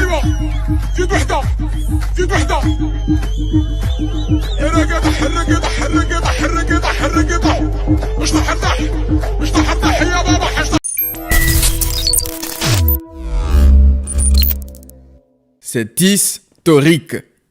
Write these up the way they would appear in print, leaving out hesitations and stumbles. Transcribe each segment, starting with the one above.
ايوه زيد وحده زيد وحده الرقيطه الرقيطه الرقيطه الرقيطه الرقيطه مش تحطح مش تحطح يا بابا حشطح. C'est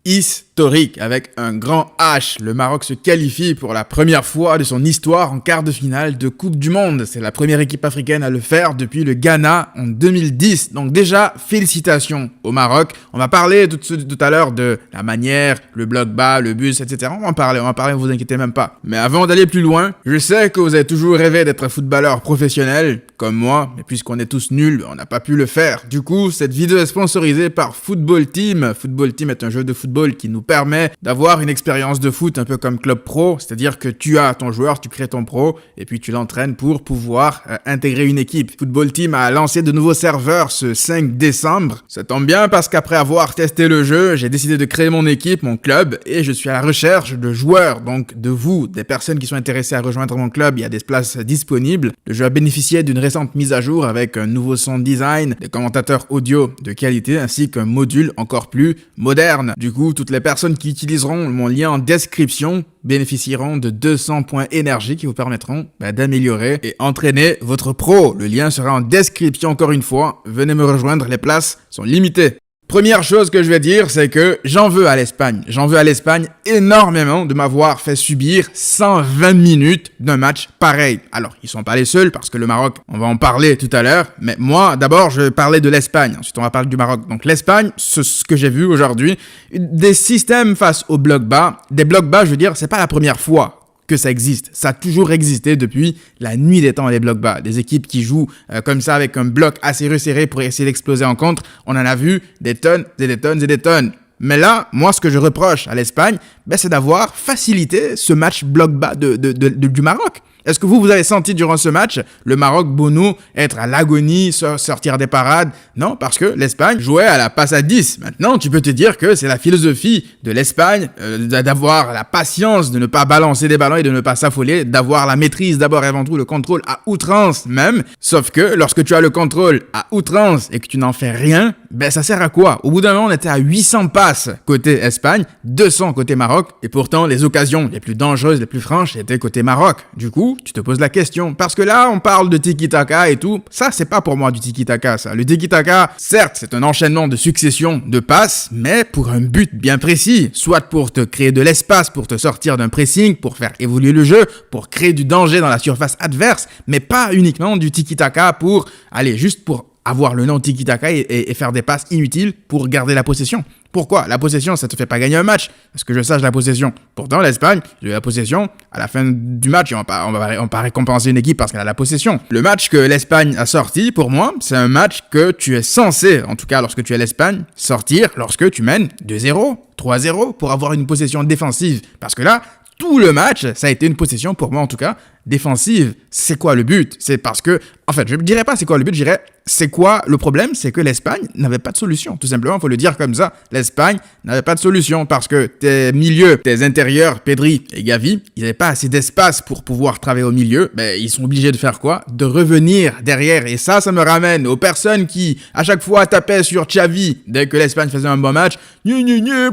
historique avec un grand H. Le Maroc se qualifie pour la première fois de son histoire en quart de finale de Coupe du Monde. C'est la première équipe africaine à le faire depuis le Ghana en 2010. Donc déjà, félicitations au Maroc. On va parler tout à l'heure de la manière, le bloc bas, le bus, etc. On va en parler, vous inquiétez même pas. Mais avant d'aller plus loin, je sais que vous avez toujours rêvé d'être footballeur professionnel, comme moi, mais puisqu'on est tous nuls, on n'a pas pu le faire. Du coup, cette vidéo est sponsorisée par Football Team. Football Team est un jeu de football qui nous permet d'avoir une expérience de foot un peu comme Club Pro, c'est-à-dire que tu as ton joueur, tu crées ton pro et puis tu l'entraînes pour pouvoir intégrer une équipe. Football Team a lancé de nouveaux serveurs ce 5 décembre. Ça tombe bien parce qu'après avoir testé le jeu, j'ai décidé de créer mon équipe, mon club, et je suis à la recherche de joueurs, donc de vous, des personnes qui sont intéressées à rejoindre mon club. Il y a des places disponibles. Le jeu a bénéficié d'une récente mise à jour avec un nouveau sound design, des commentateurs audio de qualité ainsi qu'un module encore plus moderne. Du coup, toutes les personnes qui utiliseront mon lien en description bénéficieront de 200 points énergie qui vous permettront d'améliorer et entraîner votre pro. Le lien sera en description encore une fois. Venez me rejoindre, les places sont limitées. Première chose que je vais dire, c'est que j'en veux à l'Espagne. J'en veux à l'Espagne énormément de m'avoir fait subir 120 minutes d'un match pareil. Alors, ils sont pas les seuls parce que le Maroc, on va en parler tout à l'heure. Mais moi, d'abord, je vais parler de l'Espagne. Ensuite, on va parler du Maroc. Donc, l'Espagne, ce que j'ai vu aujourd'hui, des systèmes face aux blocs bas. Des blocs bas, je veux dire, c'est pas la première fois que ça existe. Ça a toujours existé depuis la nuit des temps, les blocs bas. Des équipes qui jouent comme ça avec un bloc assez resserré pour essayer d'exploser en contre. On en a vu des tonnes et des tonnes et des tonnes. Mais là, moi, ce que je reproche à l'Espagne, c'est d'avoir facilité ce match bloc bas du Maroc. Est-ce que vous avez senti durant ce match le Maroc Bono être à l'agonie, sortir des parades? Non, parce que l'Espagne jouait à la passe à 10. Maintenant, tu peux te dire que c'est la philosophie de l'Espagne d'avoir la patience de ne pas balancer des ballons et de ne pas s'affoler, d'avoir la maîtrise d'abord et avant tout, le contrôle à outrance même. Sauf que lorsque tu as le contrôle à outrance et que tu n'en fais rien, ça sert à quoi? Au bout d'un moment, on était à 800 passes côté Espagne, 200 côté Maroc, et pourtant les occasions les plus dangereuses, les plus franches étaient côté Maroc. Du coup, tu te poses la question. Parce que là, on parle de tiki-taka et tout. Ça, c'est pas pour moi du tiki-taka, ça. Le tiki-taka, certes, c'est un enchaînement de succession de passes, mais pour un but bien précis. Soit pour te créer de l'espace, pour te sortir d'un pressing, pour faire évoluer le jeu, pour créer du danger dans la surface adverse, mais pas uniquement du tiki-taka pour, juste pour avoir le nom tiki-taka et faire des passes inutiles pour garder la possession. Pourquoi? La possession, ça te fait pas gagner un match. Parce que je sache la possession. Pourtant, l'Espagne, j'ai eu la possession. À la fin du match, on va pas récompenser une équipe parce qu'elle a la possession. Le match que l'Espagne a sorti, pour moi, c'est un match que tu es censé, en tout cas lorsque tu es l'Espagne, sortir lorsque tu mènes 2-0, 3-0 pour avoir une possession défensive. Parce que là, tout le match, ça a été une possession, pour moi en tout cas, défensive. C'est quoi le but? C'est parce que, en fait, je ne dirais pas c'est quoi le but, je dirais c'est quoi le problème? C'est que l'Espagne n'avait pas de solution. Tout simplement, il faut le dire comme ça. L'Espagne n'avait pas de solution parce que tes milieux, tes intérieurs, Pedri et Gavi, ils n'avaient pas assez d'espace pour pouvoir travailler au milieu. Ils sont obligés de faire quoi? De revenir derrière. Et ça me ramène aux personnes qui, à chaque fois, tapaient sur Xavi dès que l'Espagne faisait un bon match.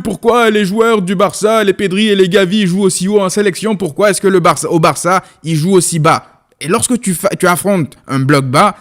Pourquoi les joueurs du Barça, les Pedri et les Gavi jouent aussi haut en sélection? Pourquoi est-ce que au Barça, ils jouent aussi bas? Et lorsque tu affrontes un bloc bas,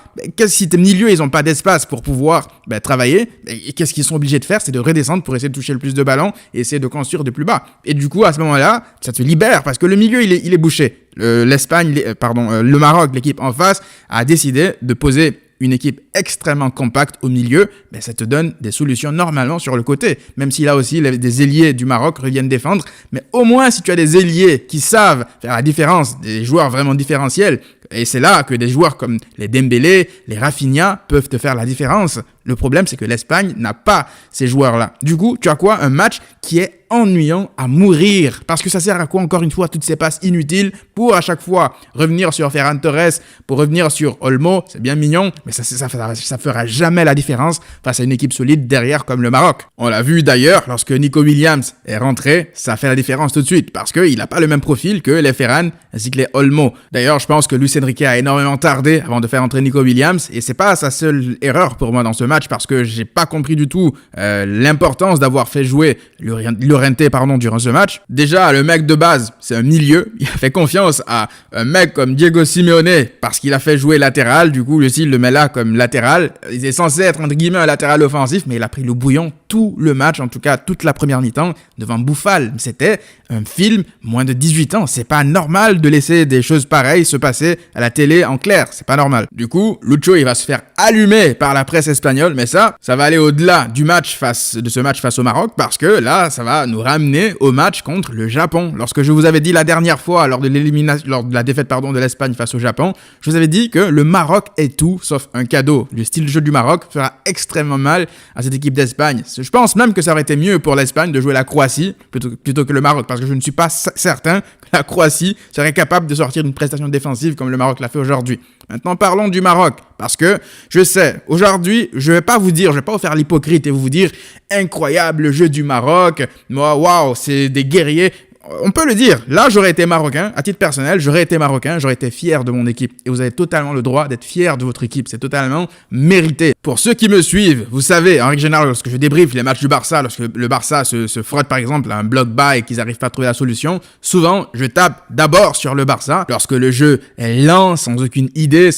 si tes milieux ils n'ont pas d'espace pour pouvoir travailler, qu'est-ce qu'ils sont obligés de faire? C'est de redescendre pour essayer de toucher le plus de ballons et essayer de construire de plus bas. Et du coup, à ce moment-là, ça te libère parce que le milieu il est bouché. Le Maroc, l'équipe en face, a décidé de poser une équipe extrêmement compacte au milieu, ça te donne des solutions normalement sur le côté. Même si là aussi, des ailiers du Maroc reviennent défendre. Mais au moins, si tu as des ailiers qui savent faire la différence, des joueurs vraiment différentiels, et c'est là que des joueurs comme les Dembélé, les Rafinha peuvent te faire la différence. Le problème, c'est que l'Espagne n'a pas ces joueurs-là. Du coup, tu as quoi? Un match qui est ennuyant à mourir. Parce que ça sert à quoi, encore une fois, toutes ces passes inutiles pour à chaque fois revenir sur Ferran Torres, pour revenir sur Olmo. C'est bien mignon, mais ça fera jamais la différence face à une équipe solide derrière comme le Maroc. On l'a vu d'ailleurs, lorsque Nico Williams est rentré, ça fait la différence tout de suite parce qu'il n'a pas le même profil que les Ferran ainsi que les Olmo. D'ailleurs, je pense que Luis Enrique a énormément tardé avant de faire entrer Nico Williams et c'est pas sa seule erreur pour moi dans ce match. match parce que j'ai pas compris du tout l'importance d'avoir fait jouer Llorente durant ce match. Déjà, le mec de base, c'est un milieu. Il a fait confiance à un mec comme Diego Simeone parce qu'il a fait jouer latéral. Du coup, le style le met là comme latéral. Il est censé être entre guillemets un latéral offensif, mais il a pris le bouillon tout le match, en tout cas toute la première mi-temps, devant Bouffal. C'était un film moins de 18 ans. C'est pas normal de laisser des choses pareilles se passer à la télé en clair. C'est pas normal. Du coup, Lucho, il va se faire allumer par la presse espagnole, mais ça va aller au-delà du match de ce match face au Maroc, parce que là, ça va nous ramener au match contre le Japon. Lorsque je vous avais dit la dernière fois, lors de la défaite de l'Espagne face au Japon, je vous avais dit que le Maroc est tout sauf un cadeau. Le style de jeu du Maroc fera extrêmement mal à cette équipe d'Espagne. Je pense même que ça aurait été mieux pour l'Espagne de jouer la Croatie plutôt que le Maroc, parce que je ne suis pas certain que la Croatie serait capable de sortir une prestation défensive comme le Maroc l'a fait aujourd'hui. Maintenant, parlons du Maroc, parce que je sais, aujourd'hui, je vais pas vous faire l'hypocrite et vous dire incroyable le jeu du Maroc, moi, waouh, c'est des guerriers. On peut le dire, là j'aurais été marocain, à titre personnel, j'aurais été fier de mon équipe. Et vous avez totalement le droit d'être fier de votre équipe, c'est totalement mérité. Pour ceux qui me suivent, vous savez, en règle générale, lorsque je débriefe les matchs du Barça, lorsque le Barça se frotte par exemple à un bloc bas et qu'ils n'arrivent pas à trouver la solution, souvent je tape d'abord sur le Barça, lorsque le jeu est lent, sans aucune idée,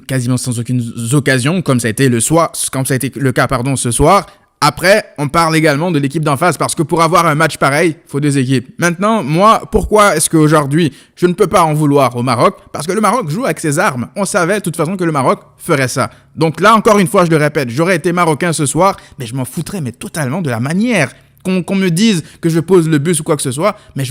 quasiment sans aucune occasion, comme ça a été le cas ce soir. Après, on parle également de l'équipe d'en face, parce que pour avoir un match pareil, il faut deux équipes. Maintenant, moi, pourquoi est-ce qu'aujourd'hui, je ne peux pas en vouloir au Maroc? Parce que le Maroc joue avec ses armes. On savait de toute façon que le Maroc ferait ça. Donc là, encore une fois, je le répète, j'aurais été marocain ce soir, mais je m'en foutrais totalement de la manière. Qu'on me dise que je pose le bus ou quoi que ce soit, mais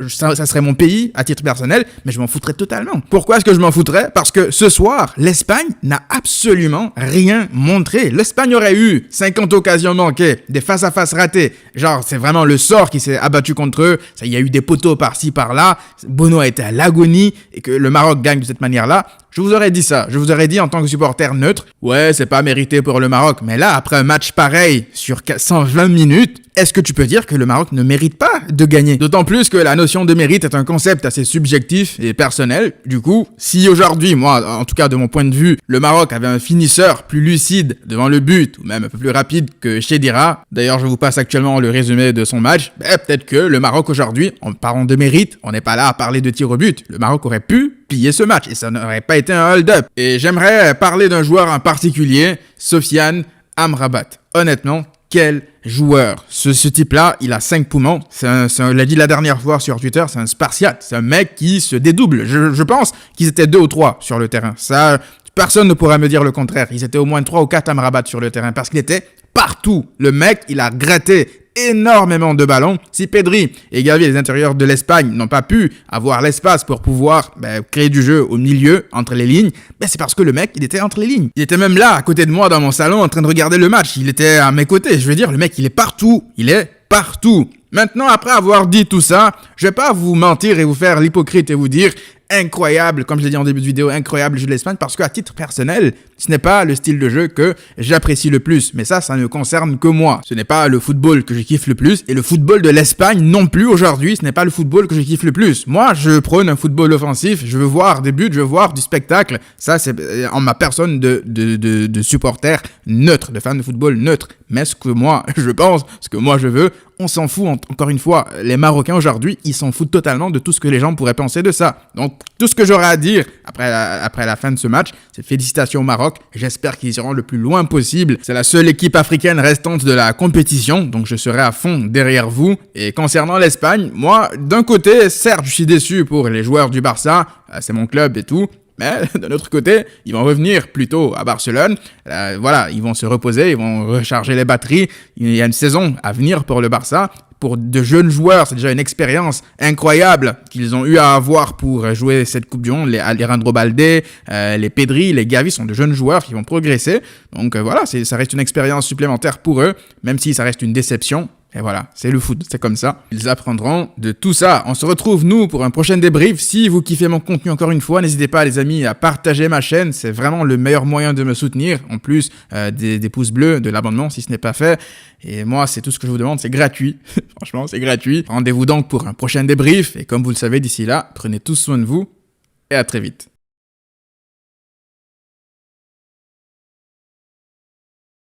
ça serait mon pays à titre personnel, mais je m'en foutrais totalement. Pourquoi est-ce que je m'en foutrais? Parce que ce soir, l'Espagne n'a absolument rien montré. L'Espagne aurait eu 50 occasions manquées, des face-à-face ratés. Genre, c'est vraiment le sort qui s'est abattu contre eux. Il y a eu des poteaux par-ci, par-là. Bono a été à l'agonie et que le Maroc gagne de cette manière-là. Je vous aurais dit ça. Je vous aurais dit en tant que supporter neutre, ouais, c'est pas mérité pour le Maroc. Mais là, après un match pareil sur 120 minutes, est-ce que tu peux dire que le Maroc ne mérite pas de gagner? D'autant plus que la notion de mérite est un concept assez subjectif et personnel. Du coup, si aujourd'hui, moi, en tout cas de mon point de vue, le Maroc avait un finisseur plus lucide devant le but, ou même un peu plus rapide que Chedira, d'ailleurs je vous passe actuellement le résumé de son match, peut-être que le Maroc aujourd'hui, en parlant de mérite, on n'est pas là à parler de tir au but. Le Maroc aurait pu plier ce match et ça n'aurait pas été un hold-up. Et j'aimerais parler d'un joueur en particulier, Sofiane Amrabat. Honnêtement, quel joueur. Ce type-là, il a 5 poumons. On l'a dit la dernière fois sur Twitter, c'est un spartiate. C'est un mec qui se dédouble. Je pense qu'ils étaient 2 ou 3 sur le terrain. Ça, personne ne pourra me dire le contraire. Ils étaient au moins 3 ou 4 Amrabat sur le terrain parce qu'il était partout. Le mec, il a gratté énormément de ballons. Si Pedri et Gavi, les intérieurs de l'Espagne, n'ont pas pu avoir l'espace pour pouvoir créer du jeu au milieu, entre les lignes, c'est parce que le mec, il était entre les lignes. Il était même là, à côté de moi, dans mon salon, en train de regarder le match. Il était à mes côtés. Je veux dire, le mec, il est partout. Il est partout. Maintenant, après avoir dit tout ça, je vais pas vous mentir et vous faire l'hypocrite et vous dire incroyable, comme je l'ai dit en début de vidéo, incroyable jeu de l'Espagne, parce qu'à titre personnel, ce n'est pas le style de jeu que j'apprécie le plus. Mais ça ne concerne que moi. Ce n'est pas le football que je kiffe le plus, et le football de l'Espagne non plus aujourd'hui, ce n'est pas le football que je kiffe le plus. Moi, je prône un football offensif, je veux voir des buts, je veux voir du spectacle. Ça, c'est en ma personne de supporter neutre, de fan de football neutre. Mais ce que moi, je pense, ce que moi je veux, on s'en fout, encore une fois, les Marocains aujourd'hui, ils s'en foutent totalement de tout ce que les gens pourraient penser de ça. Donc, tout ce que j'aurai à dire après la fin de ce match, c'est félicitations au Maroc. J'espère qu'ils iront le plus loin possible. C'est la seule équipe africaine restante de la compétition, donc je serai à fond derrière vous. Et concernant l'Espagne, moi, d'un côté, certes, je suis déçu pour les joueurs du Barça, c'est mon club et tout. Mais d'un autre côté, ils vont revenir plutôt à Barcelone. Voilà, ils vont se reposer, ils vont recharger les batteries. Il y a une saison à venir pour le Barça. Pour de jeunes joueurs, c'est déjà une expérience incroyable qu'ils ont eu à avoir pour jouer cette Coupe du Monde. Les Alejandro Balde, les Pedri, les Gavi sont de jeunes joueurs qui vont progresser. Donc voilà, ça reste une expérience supplémentaire pour eux, même si ça reste une déception. Et voilà, c'est le foot, c'est comme ça. Ils apprendront de tout ça. On se retrouve, nous, pour un prochain débrief. Si vous kiffez mon contenu encore une fois, n'hésitez pas, les amis, à partager ma chaîne. C'est vraiment le meilleur moyen de me soutenir. En plus des pouces bleus, de l'abonnement, si ce n'est pas fait. Et moi, c'est tout ce que je vous demande, c'est gratuit. Franchement, c'est gratuit. Rendez-vous donc pour un prochain débrief. Et comme vous le savez, d'ici là, prenez tous soin de vous. Et à très vite.